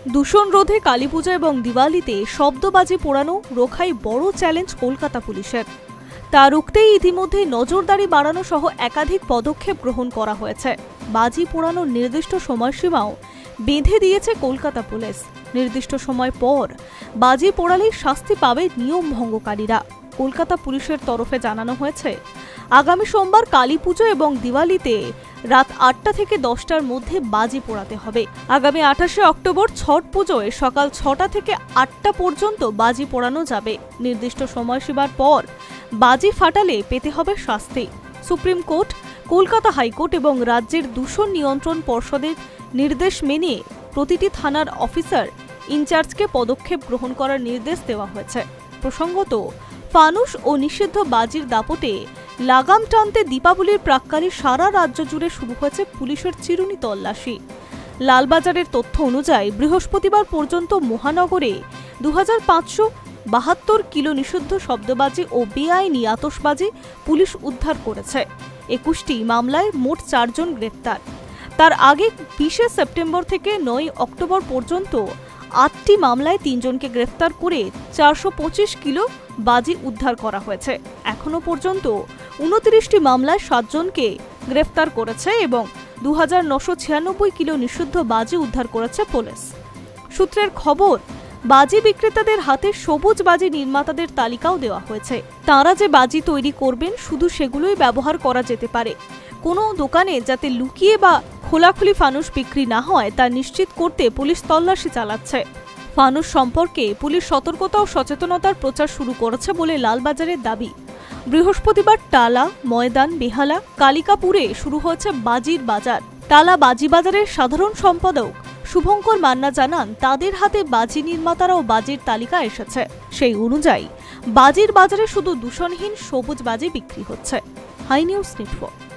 দূষণ রোধে কালীপূজা এবং দিওয়ালিতে শব্দবাজি পোড়ানো রোখাই বড় চ্যালেঞ্জ কলকাতা পুলিশের। তা রুখতেই ইতিমধ্যে নজরদারি বাড়ানো সহ একাধিক পদক্ষেপ গ্রহণ করা হয়েছে। বাজি পোড়ানোর নির্দিষ্ট সময়সীমাও বেঁধে দিয়েছে কলকাতা পুলিশ। নির্দিষ্ট সময় পর বাজি পোড়ালেই শাস্তি পাবে নিয়ম ভঙ্গকারীরা। কলকাতা পুলিশের তরফে জানানো হয়েছে, আগামী সোমবার কালীপুজো এবং দিওয়ালিতে রাত ৮টা থেকে ১০টার মধ্যে বাজি পোড়াতে হবে। আগামী ২৮শে অক্টোবর ছট পুজোয় সকাল ৬টা থেকে ৮টা পর্যন্ত বাজি পোড়ানো যাবে। নির্দিষ্ট সময়সীমার পর বাজি ফাটালে পেতে হবে শাস্তি। সুপ্রিম কোর্ট, কলকাতা হাইকোর্ট এবং রাজ্যের দূষণ নিয়ন্ত্রণ পর্ষদের নির্দেশ মেনে প্রতিটি থানার অফিসার ইনচার্জকে পদক্ষেপ গ্রহণ করার নির্দেশ দেওয়া হয়েছে। প্রসঙ্গত, ফানুস ও নিষিদ্ধ বাজির দাপটে লাগাম টানতে দীপাবলির প্রাক্কালে সারা রাজ্য জুড়ে শুরু হয়েছে পুলিশের চিরুনি তল্লাশি। লালবাজারের তথ্য অনুযায়ী বৃহস্পতিবার পর্যন্ত মহানগরে 2572 কিলো নিষিদ্ধ শব্দবাজি ও বেআইনি আতশবাজি পুলিশ উদ্ধার করেছে। 21টি মামলায় মোট 4 জন গ্রেফতার। তার আগে 20শে সেপ্টেম্বর থেকে 9 অক্টোবর পর্যন্ত 8টি মামলায় 3 জনকে গ্রেফতার করে 425 কিলো বাজি উদ্ধার করা হয়েছে। এখনো পর্যন্ত 29টি মামলায় 7 জনকে গ্রেফতার করেছে এবং 2996 কিলো নিষিদ্ধ বাজি উদ্ধার করেছে পুলিশ। সূত্রের খবর, বাজি বিক্রেতাদের হাতে সবুজ বাজি নির্মাতাদের তালিকাও দেওয়া হয়েছে। তাঁরা যে বাজি তৈরি করবেন শুধু সেগুলোই ব্যবহার করা যেতে পারে। কোনো দোকানে যাতে লুকিয়ে বা খোলাখুলি ফানুস বিক্রি না হয় তা নিশ্চিত করতে পুলিশ তল্লাশি চালাচ্ছে। ফানুস সম্পর্কে পুলিশ সতর্কতা ও সচেতনতার প্রচার শুরু করেছে বলে লালবাজারের দাবি। বৃহস্পতিবার টালা, ময়দান, বেহালা, কালিকাপুরে শুরু হয়েছে বাজির বাজার। টালা বাজি বাজারের সাধারণ সম্পাদক শুভঙ্কর মান্না জানান, তাদের হাতে বাজি নির্মাতারা ও বাজির তালিকা এসেছে। সেই অনুযায়ী বাজির বাজারে শুধু দূষণহীন সবুজ বাজি বিক্রি হচ্ছে। Hi News network.